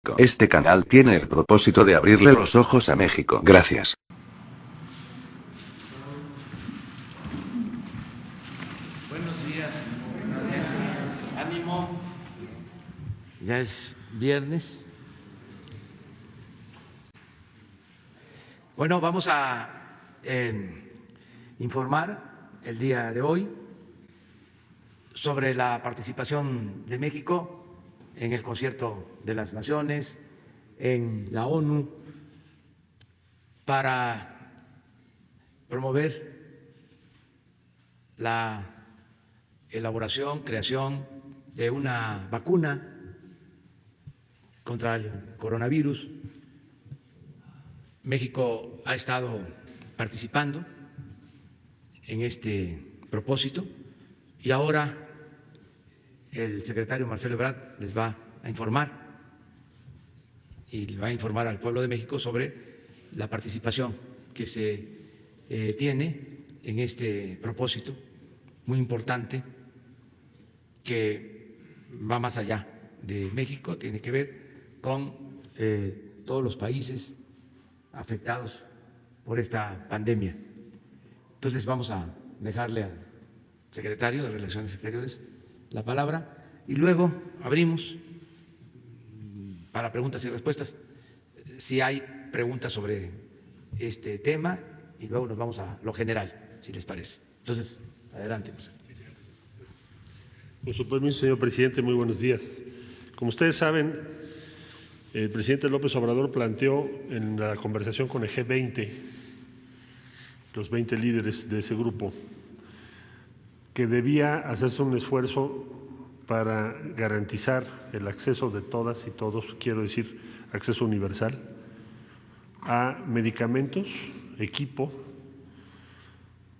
México. Este canal tiene el propósito de abrirle los ojos a México. Gracias. Buenos días. Ánimo. Ya es viernes. Bueno, vamos a informar el día de hoy sobre la participación de México en el Concierto de las Naciones, en la ONU, para promover la elaboración, creación de una vacuna contra el coronavirus. México ha estado participando en este propósito y ahora el secretario Marcelo Ebrard les va a informar y le va a informar al pueblo de México sobre la participación que se tiene en este propósito muy importante que va más allá de México, tiene que ver con todos los países afectados por esta pandemia. Entonces vamos a dejarle al secretario de Relaciones Exteriores la palabra y luego abrimos para preguntas y respuestas. Si hay preguntas sobre este tema y luego nos vamos a lo general, si les parece. Entonces, adelante. Con su permiso, señor presidente, muy buenos días. Como ustedes saben, el presidente López Obrador planteó en la conversación con el G20, los 20 líderes de ese grupo, que debía hacerse un esfuerzo para garantizar el acceso de todas y todos, quiero decir, acceso universal, a medicamentos, equipo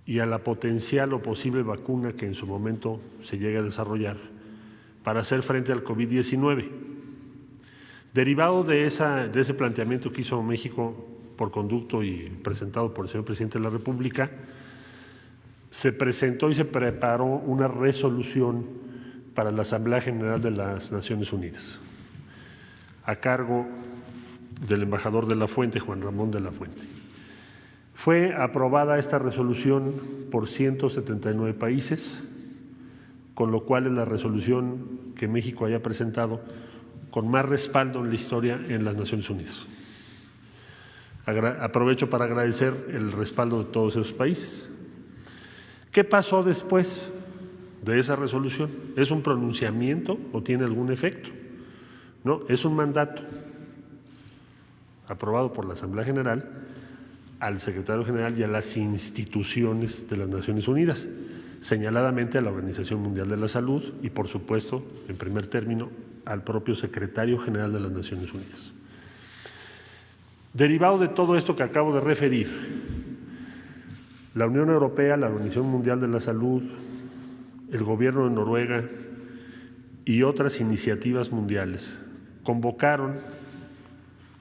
y a la potencial o posible vacuna que en su momento se llegue a desarrollar para hacer frente al COVID-19. Derivado de ese planteamiento que hizo México por conducto y presentado por el señor presidente de la República, se presentó y se preparó una resolución para la Asamblea General de las Naciones Unidas, a cargo del embajador de la Fuente, Juan Ramón de la Fuente. Fue aprobada esta resolución por 179 países, con lo cual es la resolución que México haya presentado con más respaldo en la historia en las Naciones Unidas. Aprovecho para agradecer el respaldo de todos esos países. ¿Qué pasó después de esa resolución? ¿Es un pronunciamiento o tiene algún efecto? No, es un mandato aprobado por la Asamblea General al secretario general y a las instituciones de las Naciones Unidas, señaladamente a la Organización Mundial de la Salud y, por supuesto, en primer término, al propio secretario general de las Naciones Unidas. Derivado de todo esto que acabo de referir, la Unión Europea, la Organización Mundial de la Salud, el gobierno de Noruega y otras iniciativas mundiales convocaron,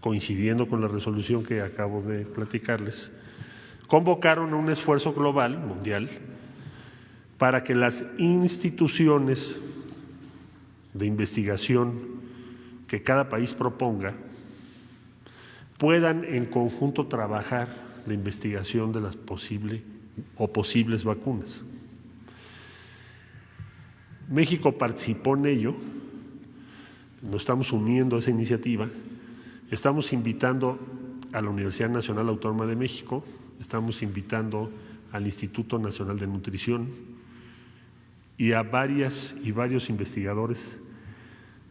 coincidiendo con la resolución que acabo de platicarles, convocaron a un esfuerzo global, mundial, para que las instituciones de investigación que cada país proponga puedan en conjunto trabajar la investigación de las posibles vacunas. México participó en ello, nos estamos uniendo a esa iniciativa, estamos invitando a la Universidad Nacional Autónoma de México, estamos invitando al Instituto Nacional de Nutrición y a varias y varios investigadores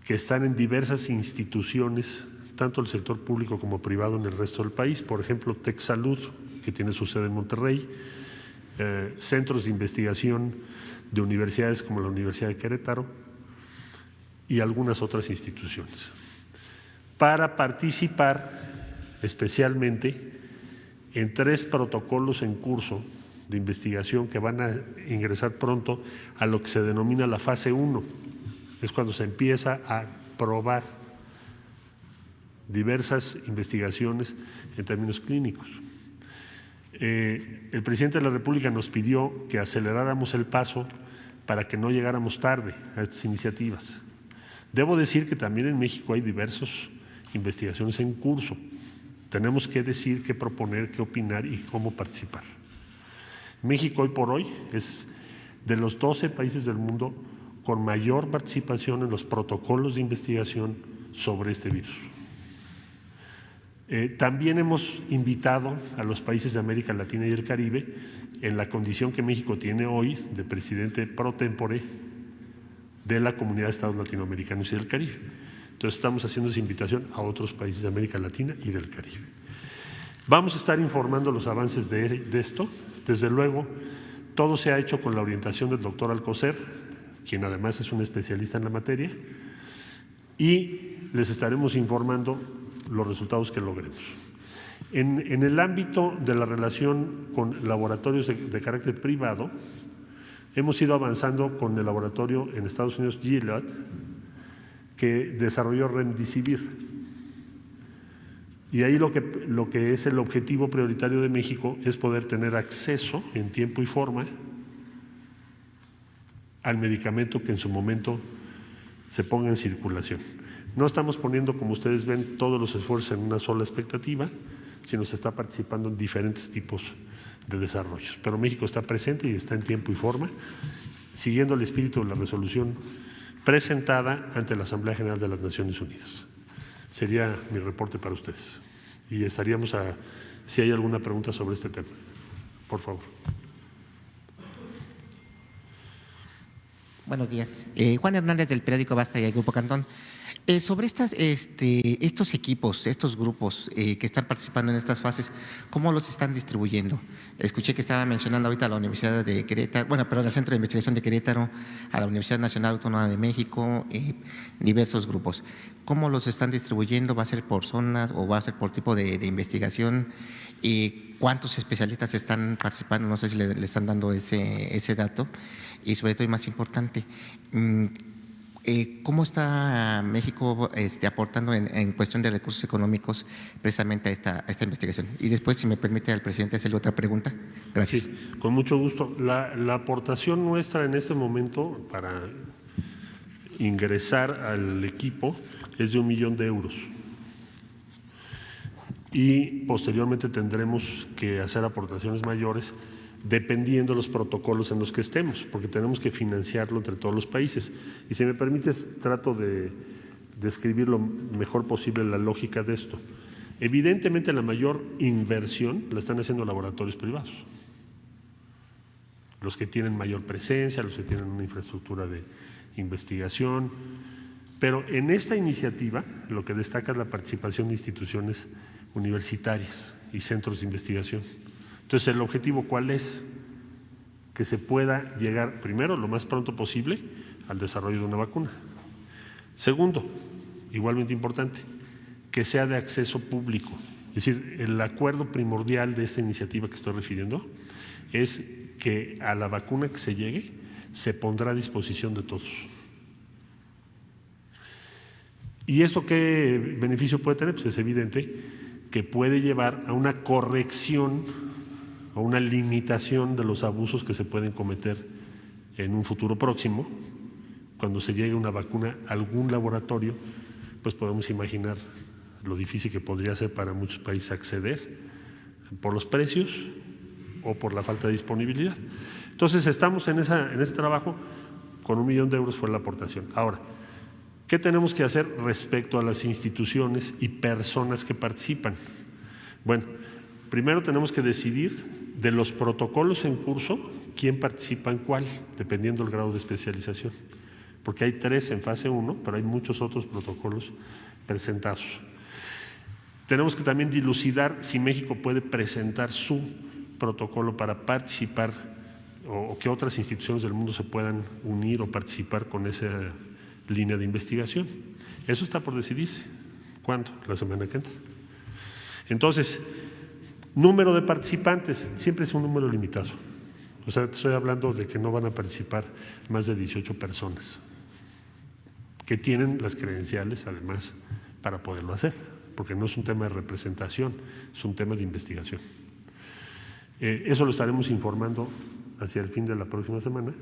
que están en diversas instituciones, tanto el sector público como privado en el resto del país, por ejemplo, TecSalud, que tiene su sede en Monterrey, centros de investigación de universidades como la Universidad de Querétaro y algunas otras instituciones, para participar especialmente en 3 protocolos en curso de investigación que van a ingresar pronto a lo que se denomina la fase 1. Es cuando se empieza a probar diversas investigaciones en términos clínicos. El presidente de la República nos pidió que aceleráramos el paso para que no llegáramos tarde a estas iniciativas. Debo decir que también en México hay diversos investigaciones en curso. Tenemos que decir, qué proponer, qué opinar y cómo participar. México hoy por hoy es de los 12 países del mundo con mayor participación en los protocolos de investigación sobre este virus. También hemos invitado a los países de América Latina y el Caribe, en la condición que México tiene hoy de presidente pro tempore de la Comunidad de Estados Latinoamericanos y del Caribe. Entonces estamos haciendo esa invitación a otros países de América Latina y del Caribe. Vamos a estar informando los avances de esto. Desde luego, todo se ha hecho con la orientación del doctor Alcocer, quien además es un especialista en la materia, y les estaremos informando los resultados que logremos. En el ámbito de la relación con laboratorios de carácter privado, hemos ido avanzando con el laboratorio en Estados Unidos, Gilead, que desarrolló Remdesivir. Y ahí lo que es el objetivo prioritario de México es poder tener acceso en tiempo y forma al medicamento que en su momento se ponga en circulación. No estamos poniendo, como ustedes ven, todos los esfuerzos en una sola expectativa, sino se está participando en diferentes tipos de desarrollos. Pero México está presente y está en tiempo y forma, siguiendo el espíritu de la resolución presentada ante la Asamblea General de las Naciones Unidas. Sería mi reporte para ustedes. Y estaríamos si hay alguna pregunta sobre este tema. Por favor. Buenos días. Juan Hernández, del periódico Basta y el Grupo Cantón. Sobre estos equipos, estos grupos que están participando en estas fases, ¿cómo los están distribuyendo? Escuché que estaba mencionando ahorita a la Universidad de Querétaro, al Centro de Investigación de Querétaro, a la Universidad Nacional Autónoma de México, diversos grupos. ¿Cómo los están distribuyendo? ¿Va a ser por zonas o va a ser por tipo de investigación? ¿Cuántos especialistas están participando? No sé si le están dando ese dato. Y sobre todo, y más importante, ¿cómo está México aportando en cuestión de recursos económicos precisamente a esta investigación? Y después, si me permite al presidente hacerle otra pregunta. Gracias. Sí, con mucho gusto. La aportación nuestra en este momento para ingresar al equipo es de 1 millón de euros. Y posteriormente tendremos que hacer aportaciones mayores dependiendo de los protocolos en los que estemos, porque tenemos que financiarlo entre todos los países. Y si me permites, trato de describir lo mejor posible la lógica de esto. Evidentemente, la mayor inversión la están haciendo laboratorios privados, los que tienen mayor presencia, los que tienen una infraestructura de investigación. Pero en esta iniciativa lo que destaca es la participación de instituciones universitarias y centros de investigación. Entonces, ¿el objetivo cuál es? Que se pueda llegar, primero, lo más pronto posible, al desarrollo de una vacuna. Segundo, igualmente importante, que sea de acceso público. Es decir, el acuerdo primordial de esta iniciativa que estoy refiriendo es que a la vacuna que se llegue se pondrá a disposición de todos. ¿Y esto qué beneficio puede tener? Pues es evidente que puede llevar a una corrección o una limitación de los abusos que se pueden cometer en un futuro próximo. Cuando se llegue una vacuna a algún laboratorio, pues podemos imaginar lo difícil que podría ser para muchos países acceder por los precios o por la falta de disponibilidad. Entonces, estamos en ese trabajo. Con 1 millón de euros fue la aportación. Ahora, ¿qué tenemos que hacer respecto a las instituciones y personas que participan? Bueno, primero tenemos que decidir de los protocolos en curso, quién participa en cuál, dependiendo del grado de especialización. Porque hay 3 en fase 1, pero hay muchos otros protocolos presentados. Tenemos que también dilucidar si México puede presentar su protocolo para participar o que otras instituciones del mundo se puedan unir o participar con esa línea de investigación. Eso está por decidirse. ¿Cuándo? La semana que entra. Entonces, número de participantes, siempre es un número limitado. O sea, estoy hablando de que no van a participar más de 18 personas que tienen las credenciales, además, para poderlo hacer, porque no es un tema de representación, es un tema de investigación. Eso lo estaremos informando hacia el fin de la próxima semana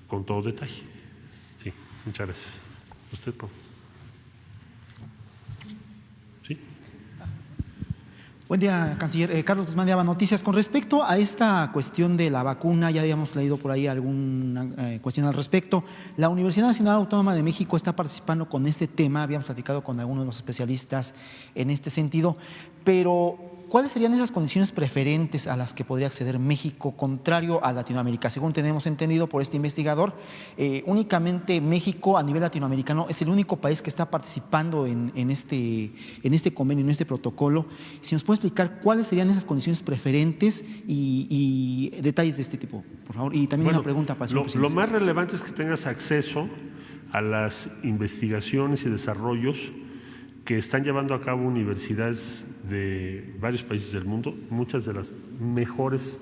con todo detalle. Sí, muchas gracias. Usted, por favor. ¿Sí? Buen día, canciller. Carlos Guzmán de ABA Noticias. Con respecto a esta cuestión de la vacuna, ya habíamos leído por ahí alguna cuestión al respecto. La Universidad Nacional Autónoma de México está participando con este tema, habíamos platicado con algunos de los especialistas en este sentido, pero ¿cuáles serían esas condiciones preferentes a las que podría acceder México, contrario a Latinoamérica? Según tenemos entendido por este investigador, únicamente México a nivel latinoamericano es el único país que está participando en este convenio, en este protocolo. Si nos puede explicar cuáles serían esas condiciones preferentes y detalles de este tipo, por favor. Y también una pregunta para el señor presidente. Lo más relevante es que tengas acceso a las investigaciones y desarrollos que están llevando a cabo universidades de varios países del mundo, muchas de las mejores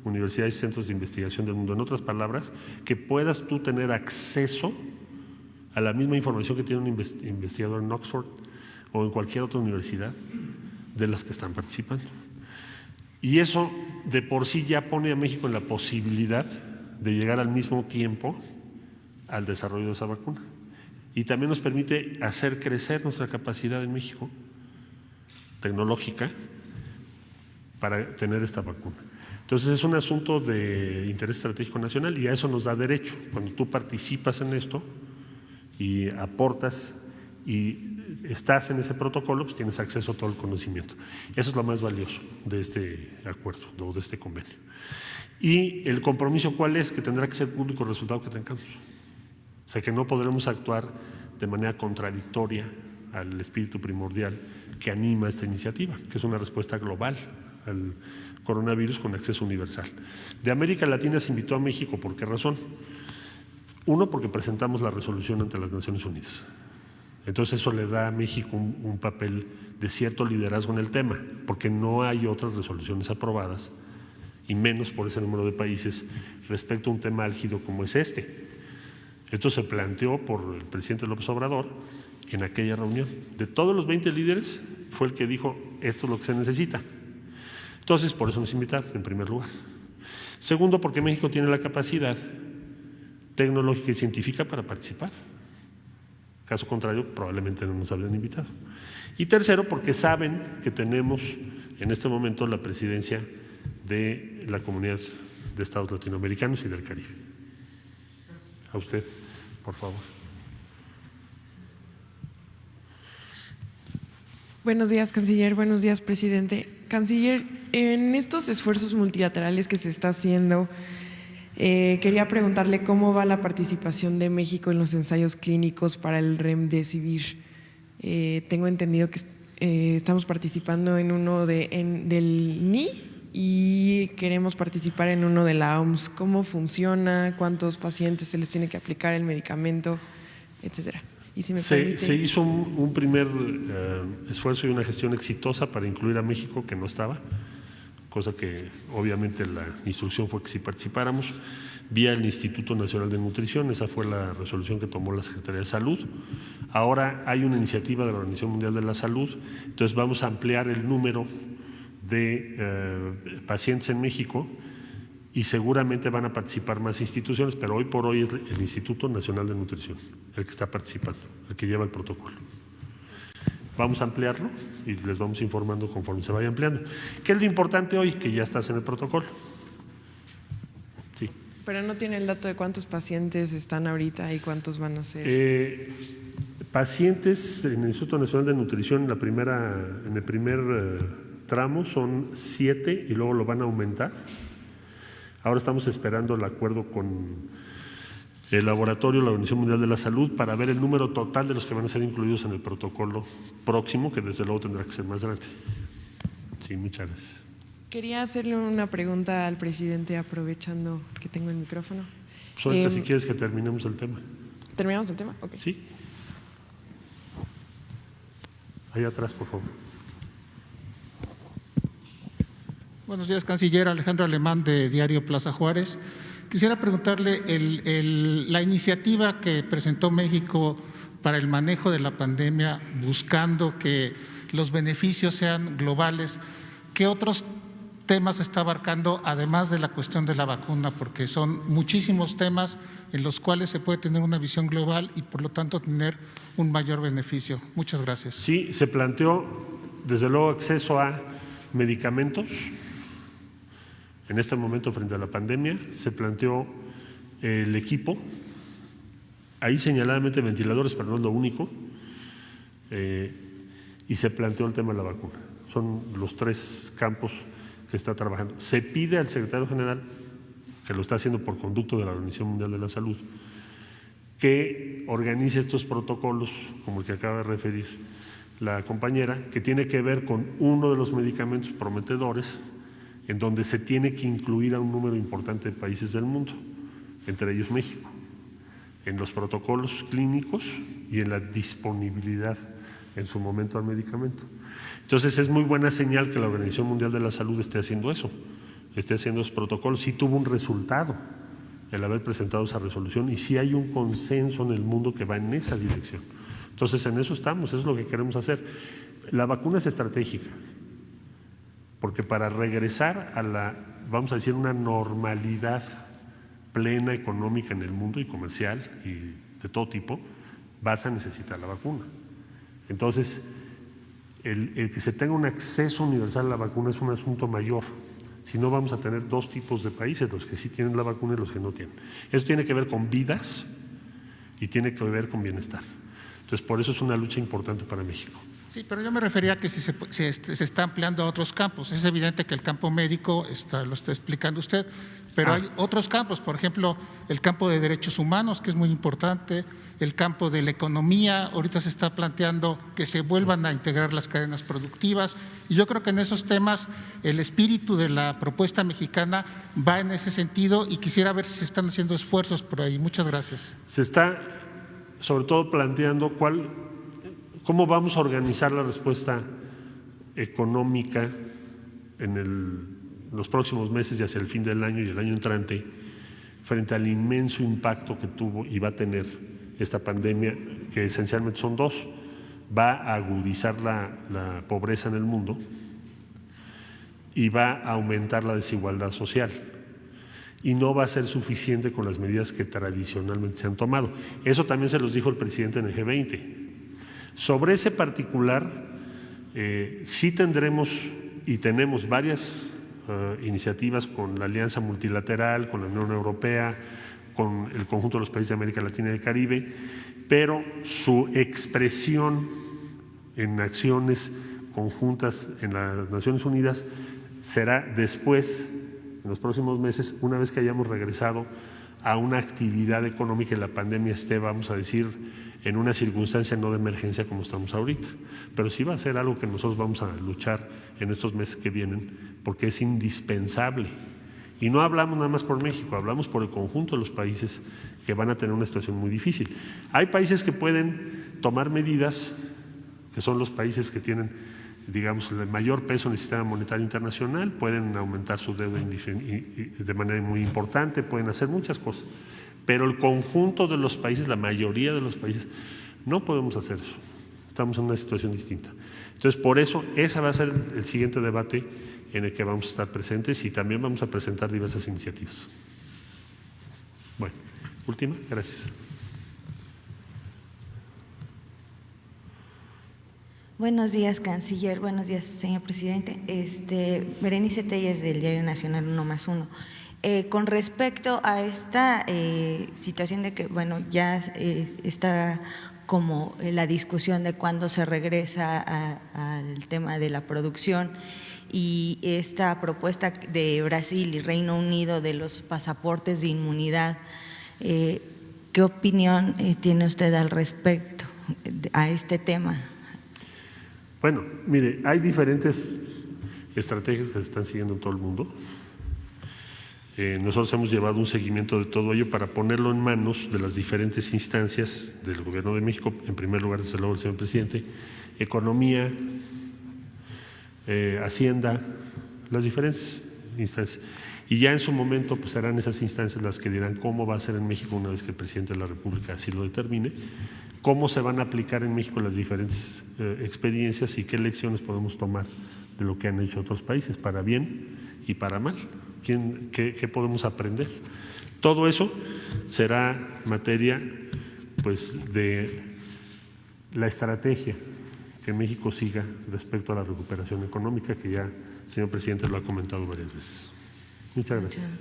universidades y centros de investigación del mundo. En otras palabras, que puedas tú tener acceso a la misma información que tiene un investigador en Oxford o en cualquier otra universidad de las que están participando. Y eso de por sí ya pone a México en la posibilidad de llegar al mismo tiempo al desarrollo de esa vacuna. Y también nos permite hacer crecer nuestra capacidad en México tecnológica para tener esta vacuna. Entonces es un asunto de interés estratégico nacional y a eso nos da derecho. Cuando tú participas en esto y aportas y estás en ese protocolo, pues tienes acceso a todo el conocimiento. Eso es lo más valioso de este acuerdo o de este convenio. Y el compromiso, ¿cuál es? Que tendrá que ser público el resultado que tengamos. O sea que no podremos actuar de manera contradictoria al espíritu primordial que anima esta iniciativa, que es una respuesta global al coronavirus con acceso universal. De América Latina se invitó a México, ¿por qué razón? Uno, porque presentamos la resolución ante las Naciones Unidas. Entonces eso le da a México un papel de cierto liderazgo en el tema, porque no hay otras resoluciones aprobadas, y menos por ese número de países, respecto a un tema álgido como es este. Esto se planteó por el presidente López Obrador en aquella reunión. De todos los 20 líderes, fue el que dijo, esto es lo que se necesita. Entonces, por eso nos invitaron, en primer lugar. Segundo, porque México tiene la capacidad tecnológica y científica para participar. Caso contrario, probablemente no nos habrían invitado. Y tercero, porque saben que tenemos en este momento la presidencia de la Comunidad de Estados Latinoamericanos y del Caribe. A usted, por favor. Buenos días, canciller. Buenos días, presidente. Canciller, en estos esfuerzos multilaterales que se está haciendo, quería preguntarle cómo va la participación de México en los ensayos clínicos para el Remdesivir. Tengo entendido que estamos participando en uno del NI y queremos participar en uno de la OMS. ¿Cómo funciona? ¿Cuántos pacientes se les tiene que aplicar el medicamento? Etcétera. Y si me permite... Se hizo un primer esfuerzo y una gestión exitosa para incluir a México, que no estaba, cosa que obviamente la instrucción fue que sí participáramos, vía el Instituto Nacional de Nutrición. Esa fue la resolución que tomó la Secretaría de Salud. Ahora hay una iniciativa de la Organización Mundial de la Salud, entonces vamos a ampliar el número de pacientes en México y seguramente van a participar más instituciones, pero hoy por hoy es el Instituto Nacional de Nutrición el que está participando, el que lleva el protocolo. Vamos a ampliarlo y les vamos informando conforme se vaya ampliando. ¿Qué es lo importante hoy? Que ya estás en el protocolo. Sí. Pero no tiene el dato de cuántos pacientes están ahorita y cuántos van a ser. Pacientes en el Instituto Nacional de Nutrición en el primer tramo son 7 y luego lo van a aumentar. Ahora estamos esperando el acuerdo con el laboratorio, la Organización Mundial de la Salud, para ver el número total de los que van a ser incluidos en el protocolo próximo, que desde luego tendrá que ser más grande. Sí, muchas gracias. Quería hacerle una pregunta al presidente, aprovechando que tengo el micrófono. Pues ahorita si quieres que terminemos el tema. ¿Terminamos el tema? Ok. Sí. Ahí atrás, por favor. Buenos días, canciller. Alejandro Alemán, de Diario Plaza Juárez. Quisiera preguntarle, la iniciativa que presentó México para el manejo de la pandemia, buscando que los beneficios sean globales, ¿qué otros temas está abarcando, además de la cuestión de la vacuna? Porque son muchísimos temas en los cuales se puede tener una visión global y por lo tanto tener un mayor beneficio. Muchas gracias. Sí, se planteó desde luego acceso a medicamentos. En este momento, frente a la pandemia, se planteó el equipo, ahí señaladamente ventiladores, pero no es lo único, y se planteó el tema de la vacuna. Son los tres campos que está trabajando. Se pide al secretario general, que lo está haciendo por conducto de la Organización Mundial de la Salud, que organice estos protocolos, como el que acaba de referir la compañera, que tiene que ver con uno de los medicamentos prometedores, en donde se tiene que incluir a un número importante de países del mundo, entre ellos México, en los protocolos clínicos y en la disponibilidad en su momento al medicamento. Entonces es muy buena señal que la Organización Mundial de la Salud esté haciendo eso, esté haciendo esos protocolos. Sí tuvo un resultado el haber presentado esa resolución y sí hay un consenso en el mundo que va en esa dirección. Entonces en eso estamos, eso es lo que queremos hacer. La vacuna es estratégica, porque para regresar a la, vamos a decir, una normalidad plena económica en el mundo y comercial y de todo tipo, vas a necesitar la vacuna. Entonces, el que se tenga un acceso universal a la vacuna es un asunto mayor. Si no, vamos a tener dos tipos de países, los que sí tienen la vacuna y los que no tienen. Eso tiene que ver con vidas y tiene que ver con bienestar. Entonces, por eso es una lucha importante para México. Sí, pero yo me refería a que si se está ampliando a otros campos. Es evidente que el campo médico lo está explicando usted, pero hay otros campos, por ejemplo, el campo de derechos humanos, que es muy importante, el campo de la economía. Ahorita se está planteando que se vuelvan a integrar las cadenas productivas y yo creo que en esos temas el espíritu de la propuesta mexicana va en ese sentido y quisiera ver si se están haciendo esfuerzos por ahí. Muchas gracias. Se está sobre todo planteando cómo vamos a organizar la respuesta económica en los próximos meses y hacia el fin del año y el año entrante frente al inmenso impacto que tuvo y va a tener esta pandemia, que esencialmente son dos. Va a agudizar la pobreza en el mundo y va a aumentar la desigualdad social. Y no va a ser suficiente con las medidas que tradicionalmente se han tomado. Eso también se los dijo el presidente en el G20. Sobre ese particular, sí tendremos y tenemos varias iniciativas con la Alianza Multilateral, con la Unión Europea, con el conjunto de los países de América Latina y el Caribe, pero su expresión en acciones conjuntas en las Naciones Unidas será después, en los próximos meses, una vez que hayamos regresado a una actividad económica y la pandemia esté, vamos a decir, en una circunstancia no de emergencia como estamos ahorita. Pero sí va a ser algo que nosotros vamos a luchar en estos meses que vienen, porque es indispensable. Y no hablamos nada más por México, hablamos por el conjunto de los países que van a tener una situación muy difícil. Hay países que pueden tomar medidas, que son los países que tienen, digamos, el mayor peso en el sistema monetario internacional, pueden aumentar su deuda de manera muy importante, pueden hacer muchas cosas. Pero el conjunto de los países, la mayoría de los países, no podemos hacer eso. Estamos en una situación distinta. Entonces, por eso, ese va a ser el siguiente debate en el que vamos a estar presentes y también vamos a presentar diversas iniciativas. Bueno, última, gracias. Buenos días, canciller. Buenos días, señor presidente. Berenice Telles, del Diario Nacional 1+1. Con respecto a esta situación de que, bueno, ya está como la discusión de cuándo se regresa al tema de la producción y esta propuesta de Brasil y Reino Unido de los pasaportes de inmunidad, ¿qué opinión tiene usted al respecto a este tema? Bueno, mire, hay diferentes estrategias que se están siguiendo en todo el mundo. Nosotros hemos llevado un seguimiento de todo ello para ponerlo en manos de las diferentes instancias del Gobierno de México, en primer lugar, desde luego, el señor presidente, Economía, Hacienda, las diferentes instancias. Y ya en su momento pues serán esas instancias las que dirán cómo va a ser en México una vez que el presidente de la República así lo determine, cómo se van a aplicar en México las diferentes experiencias y qué lecciones podemos tomar de lo que han hecho otros países, para bien y para mal. ¿Qué podemos aprender? Todo eso será materia, pues, de la estrategia que México siga respecto a la recuperación económica, que ya el señor presidente lo ha comentado varias veces. Muchas gracias.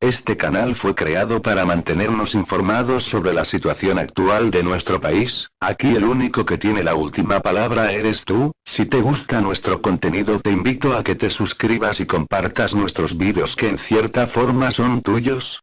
Este canal fue creado para mantenernos informados sobre la situación actual de nuestro país. Aquí el único que tiene la última palabra eres tú. Si te gusta nuestro contenido, te invito a que te suscribas y compartas nuestros vídeos que en cierta forma son tuyos.